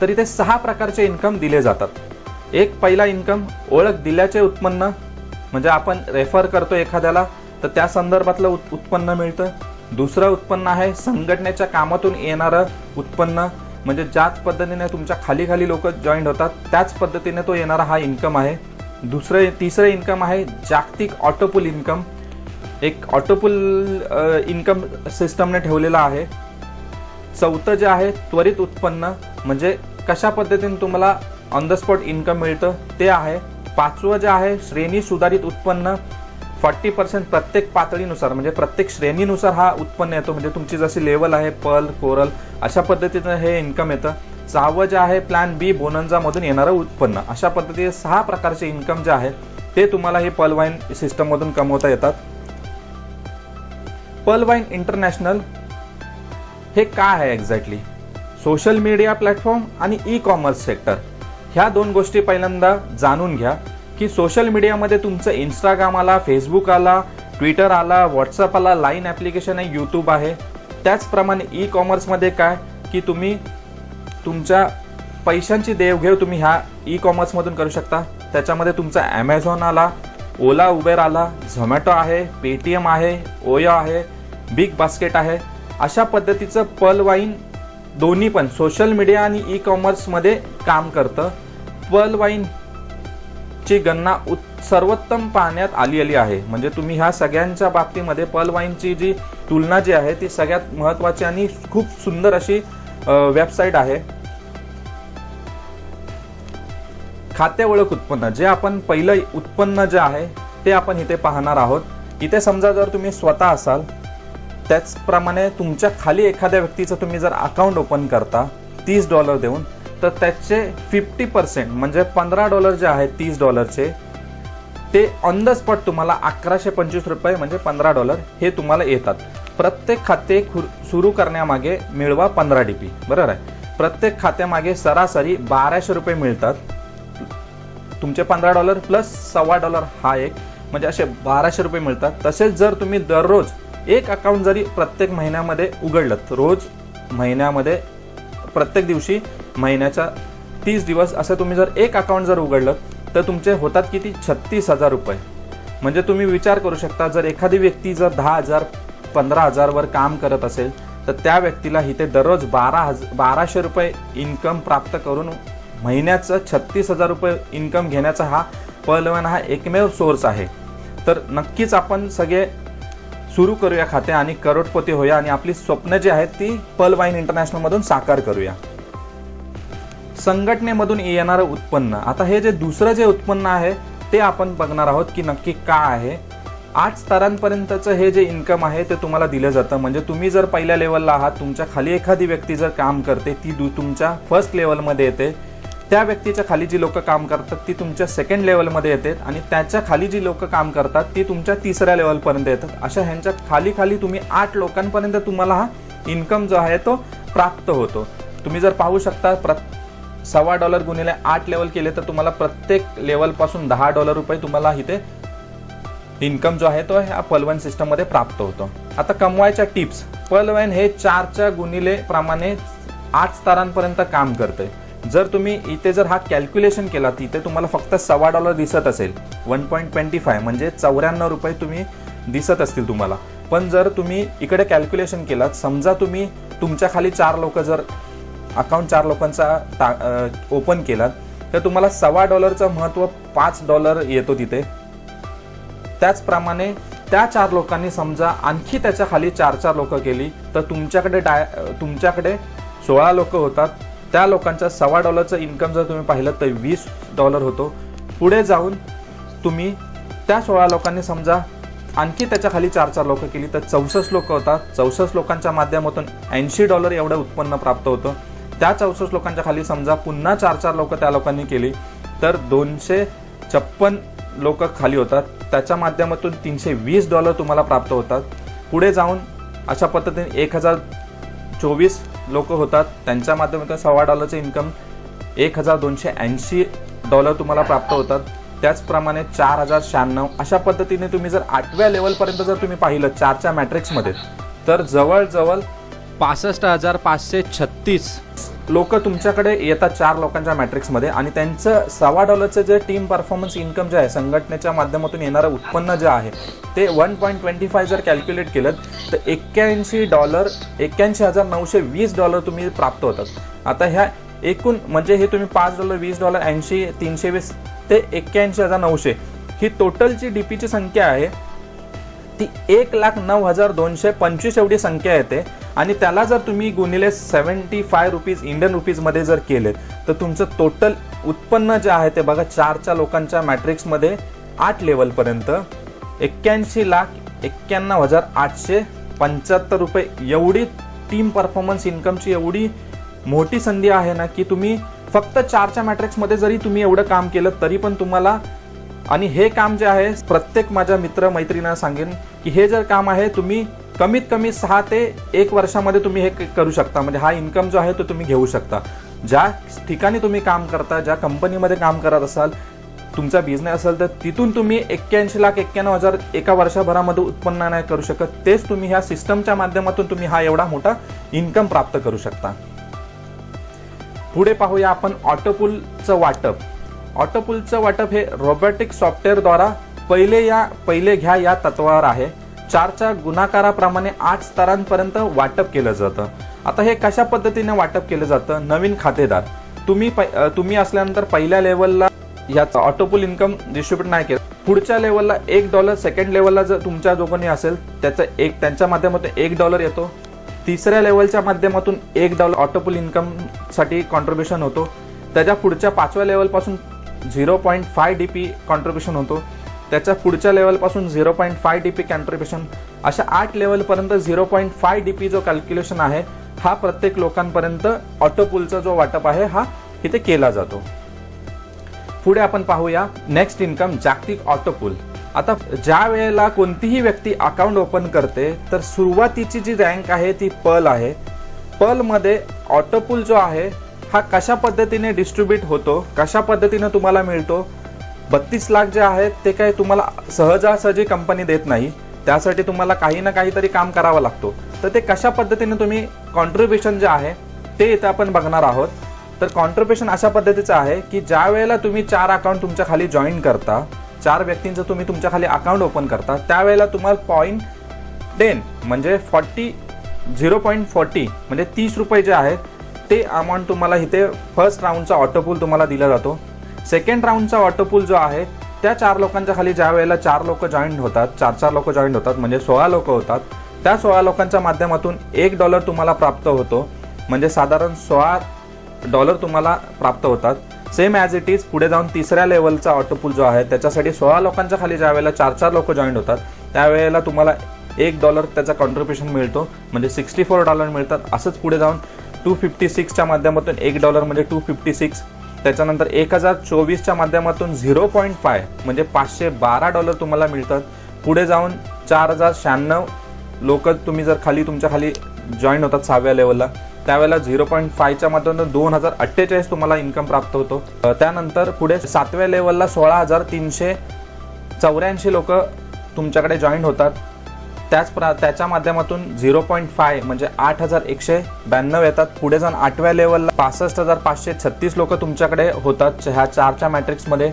तर इथे 6 प्रकारचे इन्कम दिले जातात. एक पहिला इन्कम ओळख दिल्याचे उत्पन्न, म्हणजे आपण रेफर करतो एखाद्याला तर त्या संदर्भातलं उत्पन्न मिळतं. दुसरं उत्पन्न आहे संघटनेच्या कामातून येणारं उत्पन्न, म्हणजे ज्याच पद्धतीने तुमच्या खाली लोक जॉईन होतात त्याच पद्धतीने तो येणारा हा इन्कम आहे. तिसरं इन्कम आहे जागतिक ऑटोपूल इन्कम. एक ऑटोपूल इन्कम सिस्टमने ठेवलेला आहे. चौथं जे आहे त्वरित उत्पन्न, म्हणजे कशा पद्धतीने तुम्हाला ऑन द स्पॉट इन्कम मिळतं ते आहे. पाचवं जे आहे श्रेणी सुधारित उत्पन्न, 40% प्रत्येक पातळीनुसार म्हणजे प्रत्येक श्रेणीनुसार हा उत्पन्न येतो. म्हणजे तुमची जशी लेवल आहे पर्ल, कोरल अशा पद्धतीनं हे इन्कम येतं. 6वं जे आहे प्लॅन B बोनन्झा मधून येणारं उत्पन्न. अशा पद्धतीने 6 प्रकारचे इन्कम जे आहे ते तुम्हाला हे पर्ल वाईन सिस्टम मधून कमवता येतात. पर्ल वाईन इंटरनॅशनल हे काय आहे एक्झॅक्टली? सोशल मीडिया प्लॅटफॉर्म आणि ई कॉमर्स सेक्टर, ह्या दोन गोष्टी पहिल्यांदा जाणून घ्या की सोशल मीडियामध्ये तुमचं इंस्टाग्राम आला, फेसबुक आला, ट्विटर आला, व्हॉट्सअप आला, लाईन ॲप्लिकेशन आहे, यूट्यूब आहे. त्याचप्रमाणे ई कॉमर्समध्ये काय की तुम्ही तुमच्या पैशांची देवघेव तुम्ही ह्या ई कॉमर्समधून करू शकता. त्याच्यामध्ये तुमचा ॲमेझॉन आला, ओला उबेर आला, झोमॅटो आहे, पेटीएम आहे, ओयो आहे, बिग बास्केट आहे. अशा पद्धतीचं पर्ल वाईन दोन्ही पण सोशल मीडिया आणि ई कॉमर्समध्ये काम करतं. पर्ल वाईनची गणना सर्वोत्तम पाहण्यात आलेली आहे. म्हणजे तुम्ही ह्या सगळ्यांच्या बाबतीमध्ये पर्ल वाईनची जी तुलना जी आहे ती सगळ्यात महत्त्वाची आणि खूप सुंदर अशी वेबसाईट आहे. खाते ओळख उत्पन्न, जे आपण पहिलं उत्पन्न जे आहे ते आपण इथे पाहणार आहोत. इथे समजा जर तुम्ही स्वतः असाल, त्याचप्रमाणे तुमच्या खाली एखाद्या व्यक्तीचं तुम्ही जर अकाउंट ओपन करता $30 देऊन, तर त्याचे 50% म्हणजे $15 जे आहेत $30 ते ऑन द स्पॉट तुम्हाला $1125 म्हणजे $15 हे तुम्हाला येतात. प्रत्येक खाते सुरू करण्यामागे मिळवा 15 DP, बरोबर आहे. प्रत्येक खात्यामागे सरासरी $1200 मिळतात. तुमचे $15 प्लस $1.25 हा एक, म्हणजे असे $1200 मिळतात. तसेच जर तुम्ही दररोज एक अकाउंट जरी प्रत्येक महिन्यामध्ये उघडलं, रोज महिन्यामध्ये प्रत्येक दिवशी महिन्याच्या 30 दिवस असं तुम्ही जर एक अकाउंट जर उघडलं तर तुमचे होतात किती? $36,000. म्हणजे तुम्ही विचार करू शकता, जर एखादी व्यक्ती जर 10,000 15,000 वर काम करत असेल तर त्या व्यक्तीला इथे दररोज $1200 इन्कम प्राप्त करून महिन्याचं $36,000 इन्कम घेण्याचा हा पर्ल वाईन हा एकमेव सोर्स आहे. तर नक्कीच आपण सगळे सुरू करूया खाते आणि करोडपती होऊया आणि आपली स्वप्न जी आहेत ती पर्ल वाईन इंटरनॅशनल मधून साकार करूया. संघटनेमधून येणारं उत्पन्न, आता हे जे दुसरं जे उत्पन्न आहे ते आपण बघणार आहोत की नक्की काय आहे. 8 स्तरांपर्यंतचं हे जे इन्कम आहे ते तुम्हाला दिलं जातं. म्हणजे तुम्ही जर पहिल्या लेवलला आहात, तुमच्या खाली एखादी व्यक्ती जर काम करते ती तुमच्या फर्स्ट लेवलमध्ये येते. त्या व्यक्तीच्या खाली जी लोक काम करतात ती तुमच्या सेकंड लेवलमध्ये येतात आणि त्याच्या खाली जी लोक काम करतात ती तुमच्या तिसऱ्या लेवलपर्यंत येतात. अशा ह्यांच्या खाली खाली तुम्ही 8 लोकांपर्यंत तुम्हाला हा इन्कम जो आहे तो प्राप्त होतो. तुम्ही जर पाहू शकता, $1.25 गुणिले 8 लेवल केले तर तुम्हाला प्रत्येक लेवलपासून $10 तुम्हाला इथे इन्कम जो आहे तो ह्या पर्ल वाईन सिस्टम मध्ये प्राप्त होतो. आता कमवायच्या टिप्स, पर्ल वाईन हे 4च्या गुणिले प्रमाणे 8 स्तरांपर्यंत काम करते. जर तुम्ही इथे जर हा कॅल्क्युलेशन केला तर इथे तुम्हाला फक्त $1.25 दिसत असेल, 1.25 म्हणजे $94 तुम्ही दिसत असतील तुम्हाला. पण जर तुम्ही इकडे कॅल्क्युलेशन केलात, समजा तुम्ही तुमच्या खाली 4 लोक जर अकाउंट 4 लोकांचा ओपन केलात तर तुम्हाला $1.25 महत्व $5 येतो तिथे. त्याचप्रमाणे त्या 4 लोकांनी समजा आणखी त्याच्या खाली 4 लोक केली तर तुमच्याकडे 16 लोक होतात. त्या लोकांचा $1.25 इन्कम जर तुम्ही पाहिलं तर $20 होतो. पुढे जाऊन तुम्ही त्या 16 लोकांनी समजा आणखी त्याच्या खाली 4 लोक केली तर 64 लोक होतात. 64 लोकांच्या माध्यमातून $80 एवढं उत्पन्न प्राप्त होतं. त्या 64 लोकांच्या खाली समजा पुन्हा 4 लोक त्या लोकांनी केली तर $256 लोक खाली होतात. त्याच्या माध्यमातून $320 तुम्हाला प्राप्त होतात. पुढे जाऊन अशा पद्धतीने 1024 लोक होतात. त्यांच्या माध्यमातून $1.25 इन्कम $1280 तुम्हाला प्राप्त होतात. त्याचप्रमाणे 4096 अशा पद्धतीने तुम्ही जर 8व्या लेवलपर्यंत जर तुम्ही पाहिलं 4च्या मॅट्रिक्समध्ये तर जवळजवळ 65,536 लोक तुमच्याकडे येतात 4 लोकांच्या मॅट्रिक्समध्ये आणि त्यांचं $1.25 जे टीम परफॉर्मन्स इन्कम जे आहे, संघटनेच्या माध्यमातून येणारं उत्पन्न जे आहे ते 1.25 जर कॅल्क्युलेट केलं तर $81,920 तुम्ही प्राप्त होतात. आता ह्या एकूण म्हणजे हे तुम्ही $5, $20, 80, 320 ते 81,900 ही टोटलची डीपीची संख्या आहे ती 1,09,225 एवढी संख्या येते. आणि त्याला जर तुम्ही गुणिले ₹75 इंडियन रुपीजमध्ये जर केले तर तुमचं टोटल उत्पन्न जे आहे ते बघा 4 लोकांच्या मॅट्रिक्समध्ये 8 लेवलपर्यंत ₹81,91,875 एवढी टीम परफॉर्मन्स इन्कमची एवढी मोठी संधी आहे ना की तुम्ही फक्त 4च्या मॅट्रिक्समध्ये जरी तुम्ही एवढं काम केलं तरी पण तुम्हाला आणि हे काम जे आहे प्रत्येक माझ्या मित्र मैत्रिणींना सांगेन की हे जर काम आहे तुम्ही कमीत कमी 6 ते 1 वर्षामध्ये तुम्ही हे करू शकता. म्हणजे हा इन्कम जो आहे तो तुम्ही घेऊ शकता. ज्या ठिकाणी तुम्ही काम करता, ज्या कंपनीमध्ये काम करत असाल, तुमचा बिझनेस असेल तर तिथून तुम्ही 81,91,000 एका वर्षभरामध्ये उत्पन्न नाही करू शकत, तेच तुम्ही ह्या सिस्टमच्या माध्यमातून तुम्ही हा एवढा मोठा इन्कम प्राप्त करू शकता. पुढे पाहूया आपण ऑटोपूलचं वाटप. ऑटोपूलचं वाटप हे रोबोटिक सॉफ्टवेअरद्वारा पहिले घ्या या तत्वावर आहे. 4च्या गुणाकाराप्रमाणे 8 स्तरांपर्यंत वाटप केलं जातं. आता हे कशा पद्धतीने वाटप केलं जातं? नवीन खातेदार तुम्ही असल्यानंतर पहिल्या लेवलला याचा ऑटोपूल इन्कम डिस्ट्रीब्यूट नाही केलं. पुढच्या लेवलला $1, सेकंड लेवलला जर तुमच्या जो कोणी असेल त्यांच्या माध्यमातून $1 येतो. तिसऱ्या लेवलच्या माध्यमातून $1 ऑटोपूल इन्कम साठी कॉन्ट्रीब्युशन होतो. त्याच्या पुढच्या 5व्या लेवलपासून 0.5 DP कॉन्ट्रीब्युशन होतो. त्याच्या पुढच्या लेवलपासून 0.5 DP कॉन्ट्रीब्युशन, अशा 8 लेवलपर्यंत 0.5 DP जो कॅल्क्युलेशन आहे हा प्रत्येक लोकांपर्यंत ऑटोपूलचा जो वाटप आहे हा इथे केला जातो. पुढे आपण पाहूया नेक्स्ट इन्कम जागतिक ऑटोपूल. आता ज्या वेळेला कोणतीही व्यक्ती अकाउंट ओपन करते तर सुरुवातीची जी रँक आहे ती पर्ल आहे. पर्लमध्ये ऑटोपूल जो आहे हा कशा पद्धतीने डिस्ट्रीब्यूट होतो, कशा पद्धतीने तुम्हाला मिळतो. 32 लाख जे आहेत ते काही तुम्हाला सहजासहजी कंपनी देत नाही. त्यासाठी तुम्हाला काही ना काहीतरी काम करावं लागतो. तर ते कशा पद्धतीने तुम्ही कॉन्ट्रीब्युशन जे आहे ते इथे आपण बघणार आहोत. तर कॉन्ट्रीब्युशन अशा पद्धतीचं आहे की ज्या वेळेला तुम्ही 4 अकाउंट तुमच्या खाली जॉईन करता, 4 व्यक्तींचं तुम्ही तुमच्या खाली अकाउंट ओपन करता, त्यावेळेला तुम्हाला 0.10 म्हणजे 0.40 म्हणजे 30 रुपये जे आहेत ते अमाऊंट तुम्हाला इथे फर्स्ट राऊंडचा ऑटोपूल तुम्हाला दिला जातो. सेकंड राऊंडचा ऑटोपूल जो आहे त्या 4 लोकांच्या खाली ज्या वेळेला 4 लोक जॉईन होतात, 4 लोक जॉईन होतात म्हणजे 16 लोक होतात, त्या 16 लोकांच्या माध्यमातून $1 तुम्हाला प्राप्त होतो. म्हणजे साधारण $16 तुम्हाला प्राप्त होतात. सेम ॲज इट इज पुढे जाऊन तिसऱ्या लेवलचा ऑटोपूल जो आहे त्याच्यासाठी 16 लोकांच्या खाली ज्या वेळेला 4 लोक जॉईन होतात त्यावेळेला तुम्हाला $1 त्याचा कॉन्ट्रीब्युशन मिळतो. म्हणजे $64 मिळतात. असंच पुढे जाऊन 256च्या माध्यमातून $1 म्हणजे 256. त्याच्यानंतर 1024च्या माध्यमातून 0.5 म्हणजे $512 तुम्हाला मिळतात. पुढे जाऊन 4096 लोक तुम्ही जर तुमच्या खाली जॉईन होतात 6व्या लेवलला त्यावेळेला 0.5च्या माध्यमातून 2048 तुम्हाला इन्कम प्राप्त होतो. त्यानंतर पुढे 7व्या लेवलला 16,384 लोक तुमच्याकडे जॉईन होतात. त्याच्या माध्यमातून 0.5 म्हणजे 8,192 येतात. पुढे जाऊन 8व्या लेवलला 65,536 लोक तुमच्याकडे होतात ह्या 4च्या मॅट्रिक्समध्ये.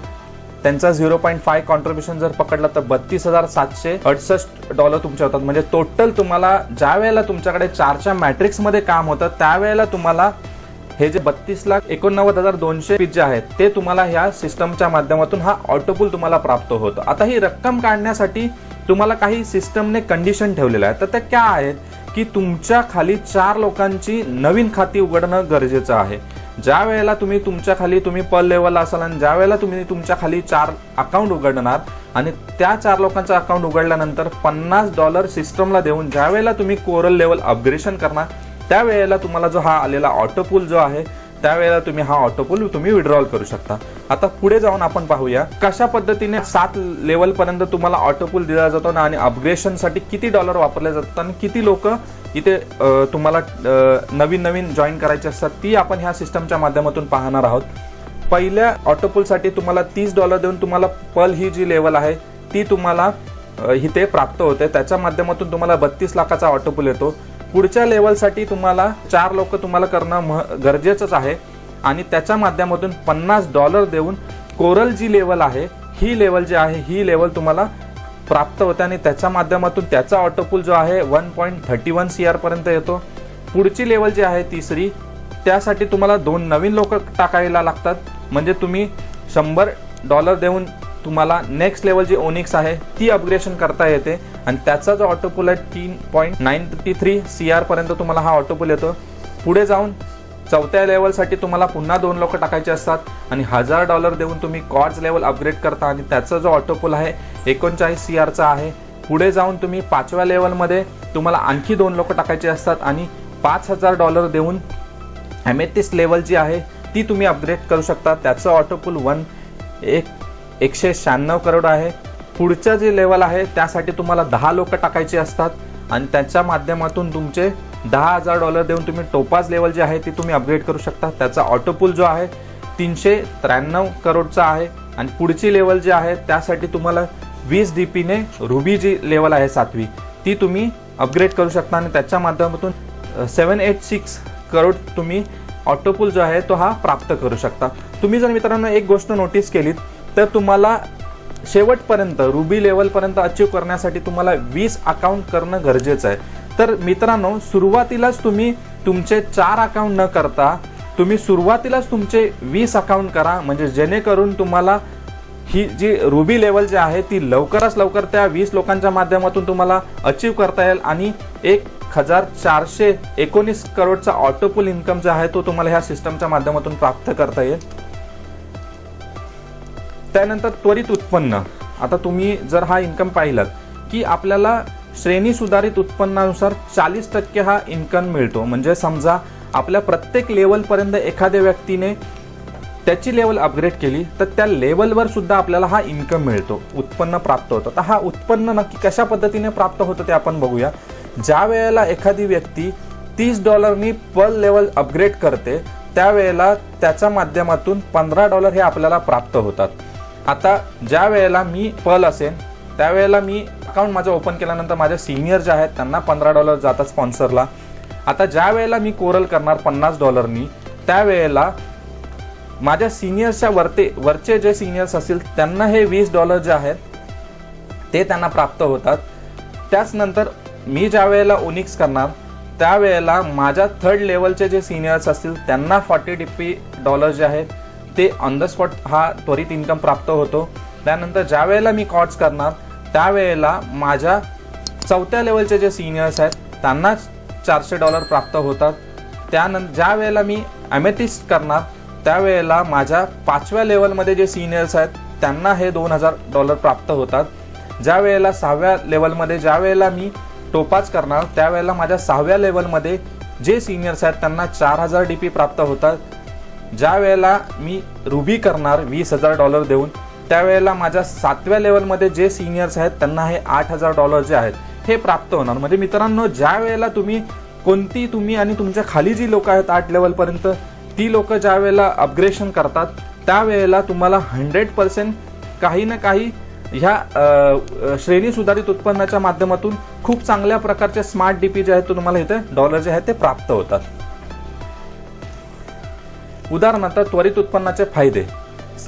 त्यांचा 0.5 कॉन्ट्रीब्युशन जर पकडला तर $32,768 तुमचे होतात. म्हणजे टोटल तुम्हाला ज्या वेळेला तुमच्याकडे 4च्या मॅट्रिक्समध्ये काम होतं त्यावेळेला तुम्हाला हे जे 32,89,200 जे आहेत ते तुम्हाला ह्या सिस्टमच्या माध्यमातून हा ऑटोपूल तुम्हाला प्राप्त होतो. आता ही रक्कम काढण्यासाठी तुम्हाला काही सिस्टमने कंडिशन ठेवलेलं आहे. तर त्या काय आहेत की तुमच्या खाली 4 लोकांची नवीन खाती उघडणं गरजेचं आहे. ज्या वेळेला तुमच्या खाली पर्ल लेवलला असाल आणि ज्या वेळेला तुम्ही तुमच्या खाली 4 अकाउंट उघडणार आणि त्या 4 लोकांचं अकाउंट उघडल्यानंतर $50 सिस्टमला देऊन ज्या वेळेला तुम्ही कोरल लेवल अपग्रेडेशन करणार त्यावेळेला तुम्हाला जो हा आलेला ऑटोपूल जो आहे त्यावेळेला तुम्ही हा ऑटोपूल विड्रॉल करू शकता. आता पुढे जाऊन आपण पाहूया कशा पद्धतीने 7 लेवल पर्यंत तुम्हाला ऑटोपूल दिला जातो आणि अपग्रेडेशनसाठी किती $, वापरले जातात आणि किती लोक इथे तुम्हाला नवीन जॉईन करायचे असतात ती आपण ह्या सिस्टमच्या माध्यमातून पाहणार आहोत. पहिल्या ऑटोपूलसाठी तुम्हाला $30 देऊन तुम्हाला पर्ल ही जी लेवल आहे ती तुम्हाला इथे प्राप्त होते. त्याच्या माध्यमातून तुम्हाला 32 लाखाचा ऑटोपूल येतो. पुढच्या लेवलसाठी तुम्हाला 4 लोक तुम्हाला करणं गरजेचंच आहे आणि त्याच्या माध्यमातून $50 देऊन कोरल जी लेवल आहे ही लेवल जी आहे ही लेवल तुम्हाला प्राप्त होते आणि त्याच्या माध्यमातून त्याचा ऑटोपूल जो आहे 1.31 CR पर्यंत येतो. पुढची लेवल जी आहे तिसरी त्यासाठी तुम्हाला 2 नवीन लोक टाकायला लागतात. म्हणजे तुम्ही $100 देऊन तुम्हाला नेक्स्ट लेवल जी ओनिक्स आहे ती अपग्रेडेशन करता येते आणि त्याचा जो ऑटोपूल आहे 3.93 CR पर्यंत तुम्हाला हा ऑटोपूल येतो. पुढे जाऊन 4थ्या लेवलसाठी तुम्हाला पुन्हा 2 लोक टाकायचे असतात आणि $1000 देऊन तुम्ही कॉर्ड्स लेवल अपग्रेड करता आणि त्याचा जो ऑटोपूल आहे 39 CRचा आहे. पुढे जाऊन तुम्ही 5व्या लेवलमध्ये तुम्हाला आणखी 2 लोक टाकायचे असतात आणि $5000 देऊन एमेथिस्ट लेवल जी आहे ती तुम्ही अपग्रेड करू शकता. त्याचं ऑटोपूल 1 196 करोड आहे. पुढचं जे लेवल आहे त्यासाठी तुम्हाला 10 लोक टाकायचे असतात आणि त्याच्या माध्यमातून तुमचे $10,000 देऊन तुम्ही टोपाज लेवल जे आहे ते तुम्ही अपग्रेड करू शकता. त्याचा ऑटोपूल जो आहे 393 करोडचा आहे आणि पुढची लेवल जी आहे त्यासाठी तुम्हाला 20 DP ने रुबी जी लेवल आहे 7वी ती तुम्ही अपग्रेड करू शकता आणि त्याच्या माध्यमातून 786 करोड तुम्ही ऑटोपूल जो आहे तो हा प्राप्त करू शकता. तुम्ही जर मित्रांनो एक गोष्ट नोटीस केलीत तर तुम्हाला शेवटपर्यंत रुबी लेवलपर्यंत अचीव करण्यासाठी तुम्हाला 20 अकाउंट करणं गरजेचं आहे. तर मित्रांनो सुरुवातीलाच तुम्ही तुमचे 4 अकाउंट न करता तुम्ही सुरुवातीलाच तुमचे 20 अकाउंट करा, म्हणजे जेणेकरून तुम्हाला ही जी रुबी लेवल जी आहे ती लवकरात लवकर त्या 20 लोकांच्या माध्यमातून तुम्हाला अचीव करता येईल आणि 1419 करोडचा ऑटोपूल इन्कम जो आहे तो तुम्हाला ह्या सिस्टमच्या माध्यमातून प्राप्त करता येईल. त्यानंतर त्वरित उत्पन्न. आता तुम्ही जर हा इन्कम पाहिलात की आपल्याला श्रेणी सुधारित उत्पन्नानुसार 40% हा इन्कम मिळतो. म्हणजे समजा आपल्या प्रत्येक लेवलपर्यंत एखाद्या व्यक्तीने त्याची लेवल अपग्रेड केली तर त्या लेवलवर सुद्धा आपल्याला हा इन्कम मिळतो, उत्पन्न प्राप्त होतं. तर हा उत्पन्न नक्की कशा पद्धतीने प्राप्त होतं ते आपण बघूया. ज्या वेळेला एखादी व्यक्ती $30 पर लेवल अपग्रेड करते त्यावेळेला त्याच्या माध्यमातून $15 हे आपल्याला प्राप्त होतात. आता ज्या वेळेला मी पल असेल त्यावेळेला मी अकाउंट माझं ओपन केल्यानंतर माझे सिनियर जे आहेत त्यांना $15 जातात स्पॉन्सरला. आता ज्या वेळेला मी कोरल करणार $50 त्यावेळेला माझ्या सिनियर्सच्या वरचे जे सिनियर्स असतील त्यांना हे $20 जे आहेत ते त्यांना प्राप्त होतात. त्याचनंतर मी ज्या वेळेला ओनिक्स करणार त्यावेळेला माझ्या 3rd लेवलचे जे सिनियर्स असतील त्यांना $40 DP जे आहेत ते ऑन द स्पॉट हा त्वरित इन्कम प्राप्त होतो. त्यानंतर ज्या वेळेला मी कॉट्स करणार त्यावेळेला माझ्या 4थ्या लेवलचे जे सिनियर्स आहेत त्यांना $400 प्राप्त होतात. त्यानंतर ज्या वेळेला मी ॲमेथिस्ट करणार त्यावेळेला माझ्या 5व्या लेवलमध्ये जे सिनियर्स आहेत त्यांना हे $2,000 प्राप्त होतात. ज्या वेळेला 6व्या लेवलमध्ये ज्या वेळेला मी टोपाज करणार त्यावेळेला माझ्या 6व्या लेवलमध्ये जे सिनियर्स आहेत त्यांना $4,000 DP प्राप्त होतात. ज्या वेळेला मी रुबी करणार $20,000 देऊन त्यावेळेला माझ्या 7व्या लेवलमध्ये जे सिनियर्स आहेत त्यांना हे $8,000 जे आहेत हे प्राप्त होणार. म्हणजे मित्रांनो ज्या वेळेला तुम्ही आणि तुमच्या खाली जी लोक आहेत 8 लेवलपर्यंत ती लोक ज्या वेळेला अपग्रेडेशन करतात त्यावेळेला तुम्हाला 100% काही ना काही ह्या श्रेणी सुधारित उत्पन्नाच्या माध्यमातून खूप चांगल्या प्रकारचे स्मार्ट DP जे आहेत तो तुम्हाला इथे डॉलर जे आहेत ते प्राप्त होतात. उदाहरणार्थ त्वरित उत्पन्नाचे फायदे.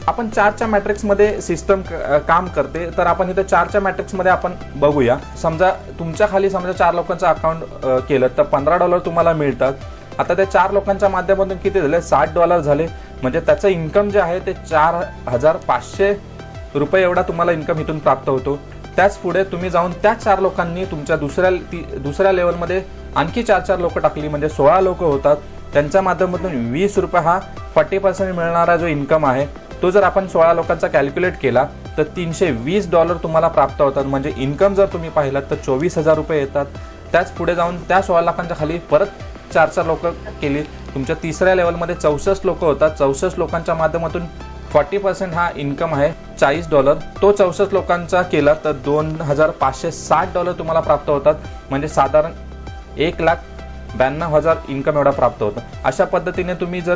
आपण 4च्या मॅट्रिक्समध्ये सिस्टम काम करते तर आपण इथे 4च्या मॅट्रिक्समध्ये आपण बघूया. समजा तुमच्या खाली 4 लोकांचं अकाउंट केलं तर $15 तुम्हाला मिळतात. आता त्या 4 लोकांच्या माध्यमातून किती झाले $60 झाले, म्हणजे त्याचं इन्कम जे आहे ते $4,500 एवढा तुम्हाला इन्कम इथून प्राप्त होतो. त्याच पुढे तुम्ही जाऊन त्या 4 लोकांनी तुमच्या दुसऱ्या लेवलमध्ये आणखी 4 लोक टाकली म्हणजे 16 लोक होतात. त्यांच्या माध्यमातून ₹20 हा 40% मिळणारा जो इन्कम आहे तो जर आपण 16 लोकांचा कॅल्क्युलेट केला तर $320 तुम्हाला प्राप्त होतात. म्हणजे इन्कम जर तुम्ही पाहिलात तर ₹24,000 येतात. त्याच पुढे जाऊन त्या 16 लाखांच्या खाली परत 4 लोक केली, तुमच्या तिसऱ्या लेवलमध्ये 64 लोक होतात. 64 लोकांच्या माध्यमातून 40% हा इन्कम आहे $40. तो 64 लोकांचा केला तर $2,560 तुम्हाला प्राप्त होतात. म्हणजे साधारण 1,92,000 इन्कम एवढा प्राप्त होतं. अशा पद्धतीने तुम्ही जर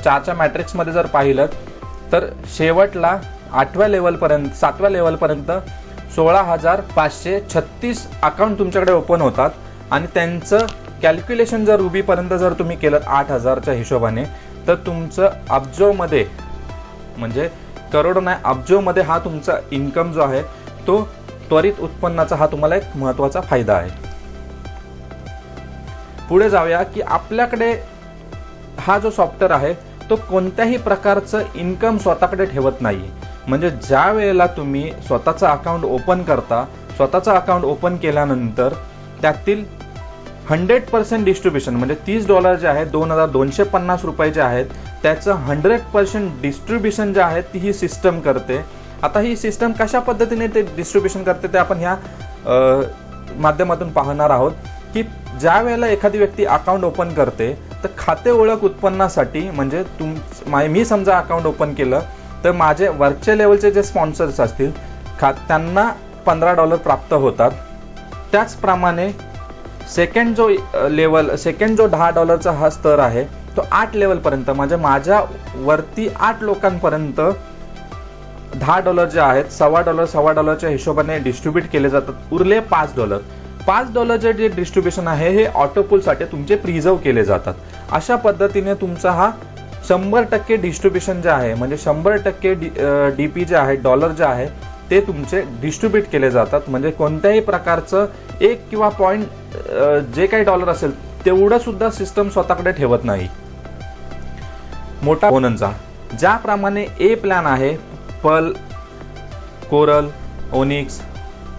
4च्या मॅट्रिक्समध्ये जर पाहिलं तर शेवटला 7व्या लेवलपर्यंत 16,536 अकाउंट तुमच्याकडे ओपन होतात आणि त्यांचं कॅल्क्युलेशन जर रुबीपर्यंत जर तुम्ही केलं 8,000च्या हिशोबाने तर तुमचं अब्जोमध्ये म्हणजे करोड नाही अब्जोमध्ये हा तुमचा इन्कम जो आहे तो त्वरित उत्पन्नाचा हा तुम्हाला एक महत्त्वाचा फायदा आहे. पुढे जाऊया की आपल्याकडे हा जो सॉफ्टवेअर आहे तो कोणत्याही प्रकारचं इन्कम स्वतःकडे ठेवत नाही. म्हणजे ज्या वेळेला तुम्ही स्वतःचं अकाउंट ओपन करता, स्वतःचं अकाउंट ओपन केल्यानंतर त्यातील 100% डिस्ट्रीब्युशन म्हणजे $30 जे आहेत $2,250 जे आहेत त्याचं 100% डिस्ट्रीब्युशन जे आहे ती ही सिस्टम करते. आता ही सिस्टम कशा पद्धतीने ते डिस्ट्रीब्युशन करते ते आपण ह्या माध्यमातून पाहणार आहोत की ज्या वेळेला एखादी व्यक्ती अकाउंट ओपन करते तर खाते ओळख उत्पन्नासाठी म्हणजे मी समजा अकाउंट ओपन केलं तर माझे वरच्या लेवलचे जे स्पॉन्सर्स असतील त्यांना $15 प्राप्त होतात. त्याचप्रमाणे सेकंड जो $10चा हा स्तर आहे तो 8 लेवलपर्यंत, म्हणजे माझ्या वरती 8 लोकांपर्यंत $10 जे आहेत $1.25 हिशोबाने डिस्ट्रीब्यूट केले जातात. उरले $5 जे डिस्ट्रीब्युशन आहे हे ऑटोपूलसाठी तुमचे प्रिझर्व केले जातात. अशा पद्धतीने तुमचा हा 100% डिस्ट्रीब्युशन जे आहे, म्हणजे 100% डीपी जे आहे, डॉलर जे आहे ते तुमचे डिस्ट्रीब्यूट केले जातात. म्हणजे कोणत्याही प्रकारचं 1 किंवा पॉईंट जे काही डॉलर असेल तेवढं सुद्धा सिस्टम स्वतःकडे ठेवत नाही. मोठा बोनन्झा ज्याप्रमाणे ए प्लॅन आहे, पर्ल, कोरल, ओनिक्स,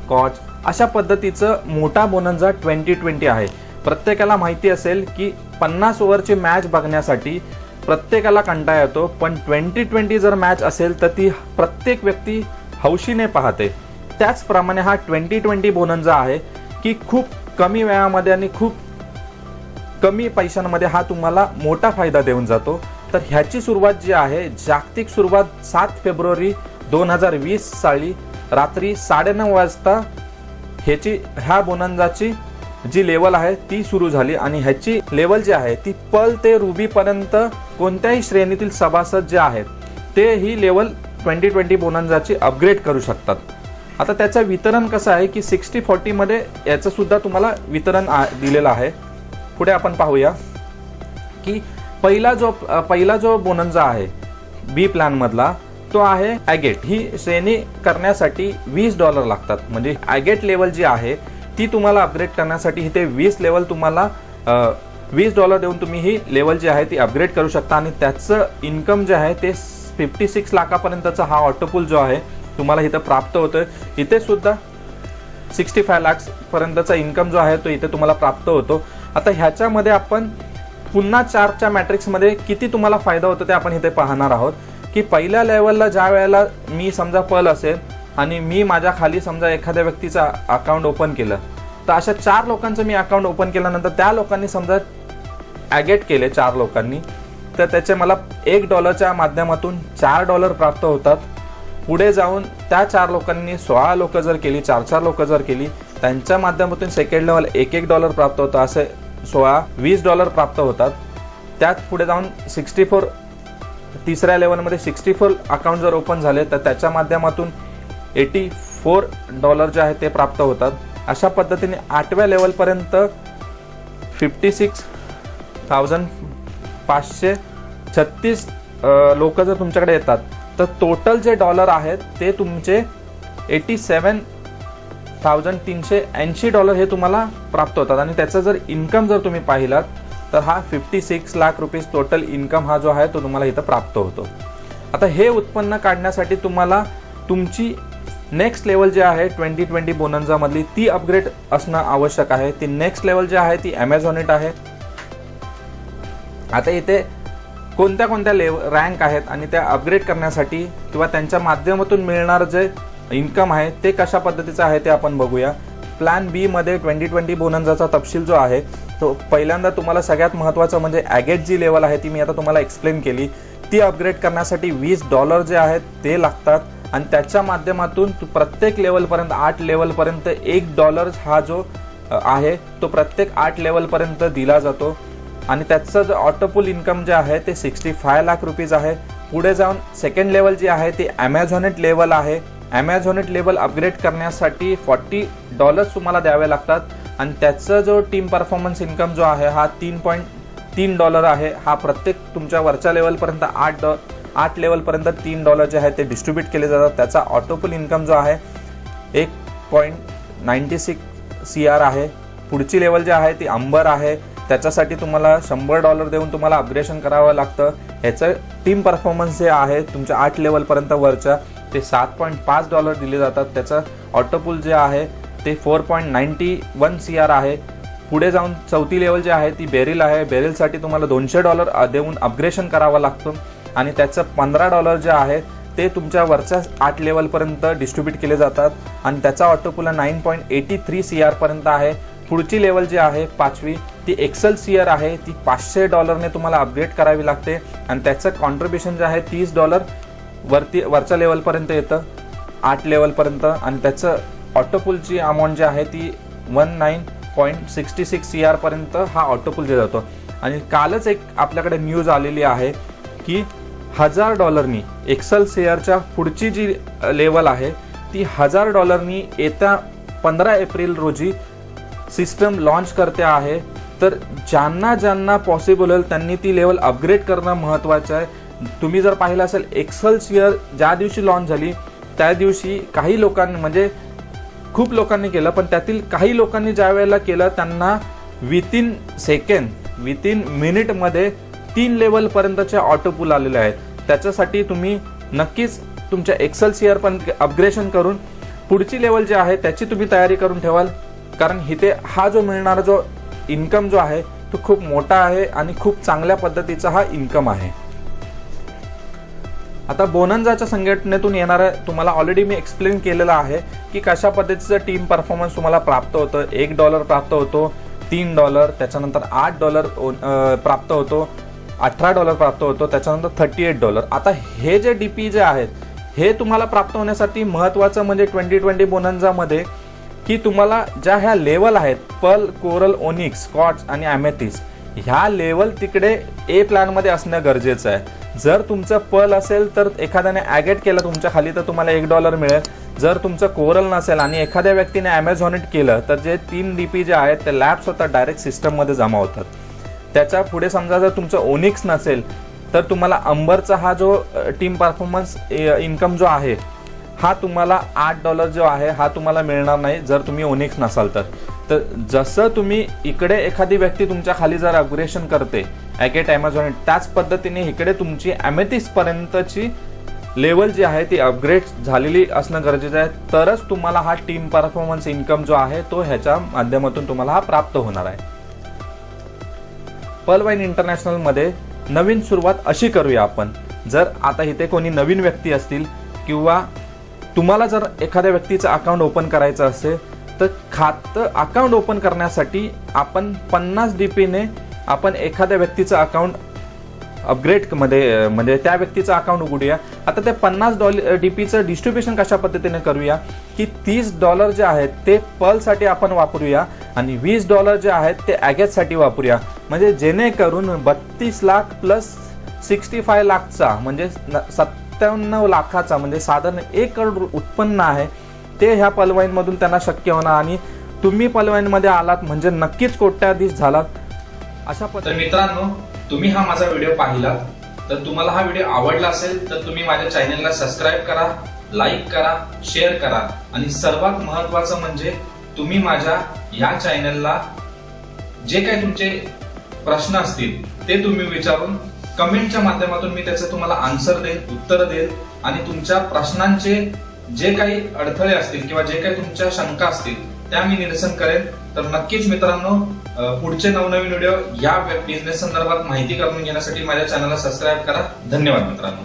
कॉच, अशा पद्धतीचं मोठा बोनन्झा 2020 आहे. प्रत्येकाला माहिती असेल की 50 ओव्हरची मॅच बघण्यासाठी प्रत्येकाला कंटाळा येतो, पण 2020 जर मॅच असेल तर ती प्रत्येक व्यक्ती हौशीने पाहते. त्याचप्रमाणे हा 2020 बोनन्झा आहे की खूप कमी वेळामध्ये आणि खूप कमी पैशांमध्ये हा तुम्हाला मोठा फायदा देऊन जातो. तर ह्याची सुरुवात जी आहे, जागतिक सुरुवात 7 फेब्रुवारी 2020 साली रात्री 9:30 वाजता ह्या बोनन्झाची जी लेवल आहे ती सुरू झाली. आणि ह्याची लेवल जी आहे ती पर्ल ते रुबी पर्यंत कोणत्याही श्रेणीतील सभासद जे आहेत ते ही लेवल 2020 बोनन्झाची अपग्रेड करू शकतात. आता त्याचं वितरण कसं आहे की 60-40 मध्ये याचं सुद्धा तुम्हाला वितरण दिलेलं आहे. पुढे आपण पाहूया की पहिला जो बोनन्झा आहे बी प्लॅन मधला तो आहे ॲगेट. ही श्रेणी करण्यासाठी $20 लागतात. म्हणजे ॲगेट लेवल जी आहे ती तुम्हाला अपग्रेड करण्यासाठी इथे 20 लेवल तुम्हाला $20 देऊन तुम्ही ही लेवल जी आहे ती अपग्रेड करू शकता. आणि त्याचं इन्कम जे आहे ते 56 लाखापर्यंतचा हा ऑटोपूल जो आहे तुम्हाला इथं प्राप्त होतोय. इथे सुद्धा 65 लाख पर्यंतचा इन्कम जो आहे तो इथे तुम्हाला प्राप्त होतो. आता ह्याच्यामध्ये आपण पुन्हा 4च्या मॅट्रिक्समध्ये किती तुम्हाला फायदा होतो ते आपण इथे पाहणार आहोत. की पहिल्या लेवलला ज्या वेळेला मी समजा पर्ल असेल आणि मी माझ्या खाली समजा एखाद्या व्यक्तीचं अकाउंट ओपन केलं, तर अशा 4 लोकांचं मी अकाउंट ओपन केल्यानंतर त्या लोकांनी समजा ॲगेट केले 4 लोकांनी, तर त्याचे मला $1च्या माध्यमातून $4 प्राप्त होतात. पुढे जाऊन त्या 4 लोकांनी 16 लोक जर केली, 4 लोक जर केली, त्यांच्या माध्यमातून सेकंड लेवल $1 प्राप्त होतं. असे 16 $20 प्राप्त होतात. त्यात पुढे जाऊन 64 तिसऱ्या लेवलमध्ये 64 अकाउंट जर ओपन झाले तर त्याच्या माध्यमातून $84 जे आहे ते प्राप्त होतात. अशा पद्धतीने 8व्या लेवलपर्यंत 56,536 लोक जर तुमच्याकडे येतात तर टोटल जे डॉलर आहेत ते तुमचे $87,380 हे तुम्हाला प्राप्त होतात. आणि त्याचा जर इन्कम जर तुम्ही पाहिलात तर हा 56 लाख रुपीज टोटल इन्कम हा जो आहे तो तुम्हाला इथं प्राप्त होतो. आता हे उत्पन्न काढण्यासाठी तुम्हाला तुमची नेक्स्ट लेवल जी आहे 2020 बोनन्झा मधली ती अपग्रेड असणं आवश्यक आहे. ती नेक्स्ट लेवल जी आहे ती ॲमेझॉनेट आहे. आता इथे कोणत्या रँक आहेत आणि त्या अपग्रेड करण्यासाठी किंवा त्यांच्या माध्यमातून मिळणार जे इन्कम आहे ते कशा पद्धतीचं आहे ते आपण बघूया. प्लॅन बी मध्ये 2020 बोनन्झाचा तपशील जो आहे तो पहिल्यांदा तुम्हाला सगळ्यात महत्त्वाचं म्हणजे ॲगेट जी लेवल आहे ती मी आता तुम्हाला एक्सप्लेन केली. ती अपग्रेड करण्यासाठी $20 जे आहेत ते लागतात. आणि त्याच्या माध्यमातून प्रत्येक लेवलपर्यंत 8 लेवलपर्यंत $1 हा जो आहे तो प्रत्येक 8 लेवलपर्यंत दिला जातो. आणि त्याचं जे ऑटोपूल इन्कम जे आहे ते 65 लाख रुपीज आहे. पुढे जाऊन सेकंड लेवल जी आहे ती ॲमेझॉनेट लेवल आहे. ॲमेझॉनेट लेवल अपग्रेड करण्यासाठी $40 तुम्हाला द्यावे लागतात. आणि त्याचा जो टीम परफॉर्मन्स इन्कम जो आहे हा $3.3 आहे. हा प्रत्येक तुमच्या वरच्या लेवलपर्यंत 8 लेवलपर्यंत $3 जे आहे ते डिस्ट्रीब्यूट केले जातात. त्याचा ऑटोपूल इन्कम जो आहे 1.96 CR आहे. पुढची लेवल जी आहे ती अंबर आहे. त्याच्यासाठी तुम्हाला $100 देऊन तुम्हाला अपग्रेशन करावं लागतं. ह्याचं टीम परफॉर्मन्स जे आहे तुमच्या 8 लेवलपर्यंत वरच्या ते $7.5 दिले जातात. त्याचं ऑटोपूल जे आहे ते 4.91 CR आहे. पुढे जाऊन चौथी लेवल जी आहे ती बेरिल आहे. बेरिलसाठी तुम्हाला $200 देऊन अपग्रेशन करावं लागतं. आणि त्याचं $15 जे आहे ते तुमच्या वरच्या 8 लेवलपर्यंत डिस्ट्रीब्यूट केले जातात. आणि त्याचा ऑटोपूल 9.83 CR पर्यंत आहे. पुढची लेवल जी आहे 5वी ती एक्सेल CR आहे. ती $500 ने तुम्हाला अपग्रेड करावी लागते. आणि त्याचं कॉन्ट्रीब्युशन जे आहे $30 वरच्या लेवलपर्यंत येतं 8 लेवलपर्यंत, आणि त्याचं ऑटोपूलची अमाऊंट जी आहे ती 19.66 CR पर्यंत हा ऑटोपूल दिला जातो. आणि कालच एक आपल्याकडे न्यूज आलेली आहे की $1000 एक्सेलसियरच्या पुढची जी लेवल आहे ती $1000 येत्या 15 एप्रिल रोजी सिस्टम लॉन्च करते आहे. तर ज्यांना पॉसिबल होईल त्यांनी ती लेवल अपग्रेड करणं महत्त्वाचं आहे. तुम्ही जर पाहिलं असेल एक्सेलसियर ज्या दिवशी लॉन्च झाली त्या दिवशी काही लोकांनी, म्हणजे खूप लोकांनी केलं, पण त्यातील काही लोकांनी ज्या वेळेला केलं त्यांना विथिन मिनिटमध्ये 3 लेवलपर्यंतचे ऑटोपूल आलेले आहेत. त्याच्यासाठी तुम्ही नक्कीच तुमच्या एक्सेलसियर पण अपग्रेडेशन करून पुढची लेवल जी आहे त्याची तुम्ही तयारी करून ठेवाल. कारण इथे हा जो मिळणारा जो इन्कम जो आहे तो खूप मोठा आहे आणि खूप चांगल्या पद्धतीचा हा इन्कम आहे. आता बोनन्झाच्या संघटनेतून येणारं तुम्हाला ऑलरेडी मी एक्सप्लेन केलेलं आहे की कशा पद्धतीचं टीम परफॉर्मन्स तुम्हाला प्राप्त होतं. $1 प्राप्त होतो, $3, त्याच्यानंतर $8 प्राप्त होतो, $18 प्राप्त होतो, त्याच्यानंतर $38. आता हे जे डीपी जे आहेत हे तुम्हाला प्राप्त होण्यासाठी महत्त्वाचं म्हणजे 2020 बोनन्झामध्ये की तुम्हाला ज्या ह्या लेवल आहेत पर्ल, कोरल, ओनिक्स, स्कॉट्स आणि ॲमेथिस्ट, ह्या लेवल तिकडे ए प्लॅनमध्ये असणं गरजेचं आहे. जर तुमचं पर्ल असेल तर एखाद्याने ॲगेट केलं तुमच्या खाली तर तुम्हाला $1 मिळेल. जर तुमचं कोरल नसेल आणि एखाद्या व्यक्तीने ॲमेझॉनिट केलं तर जे 3 डीपी जे आहेत ते लॅब्स होतात, डायरेक्ट सिस्टममध्ये जमा होतात. त्याच्या पुढे समजा जर तुमचं ओनिक्स नसेल तर तुम्हाला अंबरचा हा जो टीम परफॉर्मन्स इन्कम जो आहे हा तुम्हाला $8 जो आहे हा तुम्हाला मिळणार नाही जर तुम्ही ओनिक्स नसाल तर. तर जसं तुम्ही इकडे एखादी व्यक्ती तुमच्या खाली जर अपग्रेडेशन करते ॲगेट, ॲमेझॉनिट, त्याच पद्धतीने इकडे तुमची ॲमेथिस्ट पर्यंतची लेवल जी आहे ती अपग्रेड झालेली असणं गरजेचं आहे. तरच तुम्हाला हा टीम परफॉर्मन्स इन्कम जो आहे तो ह्याच्या माध्यमातून तुम्हाला हा प्राप्त होणार आहे. पर्ल वाईन इंटरनॅशनलमध्ये नवीन सुरुवात अशी करूया आपण. जर आता इथे कोणी नवीन व्यक्ती असतील किंवा तुम्हाला जर एखाद्या व्यक्तीचं अकाउंट ओपन करायचं असेल तर अकाउंट ओपन करण्यासाठी आपण 50 DPने आपण एखाद्या व्यक्तीचं अकाउंट अपग्रेडमध्ये म्हणजे त्या व्यक्तीचं अकाउंट उघडूया. आता ते $50 DPचं डिस्ट्रीब्युशन कशा पद्धतीने करूया की $30 जे आहेत ते पर्लसाठी आपण वापरूया आणि $20 जे आहेत ते ॲगेटसाठी वापरूया. म्हणजे जेणेकरून 32 लाख प्लस 65 लाखचा म्हणजे 97 लाखाचा म्हणजे साधारण 1 करोड उत्पन्न आहे ते ह्या पर्ल वाईनमधून त्यांना शक्य होणार. आणि तुम्ही पर्ल वाईनमध्ये आलात म्हणजे नक्कीच कोट्याधीश झालात. अशा तर मित्रांनो, तुम्ही हा माझा व्हिडिओ पाहिलात तर तुम्हाला हा व्हिडिओ आवडला असेल तर तुम्ही माझ्या चॅनलला सबस्क्राईब करा, लाईक करा, शेअर करा आणि सर्वात महत्त्वाचं म्हणजे तुम्ही माझ्या या चॅनलला जे काही तुमचे प्रश्न असतील ते तुम्ही विचारून कमेंटच्या माध्यमातून मी त्याचं तुम्हाला आन्सर देईल, उत्तर देईल आणि तुमच्या प्रश्नांचे जे काही अडथळे असतील किंवा जे काही तुमच्या शंका असतील त्या मी निरसन करेन. तर नक्कीच मित्रांनो, पुढचे नवनवीन व्हिडिओ या बिझनेस संदर्भात माहिती करून घेण्यासाठी माझ्या चॅनलला सबस्क्राईब करा. धन्यवाद मित्रांनो.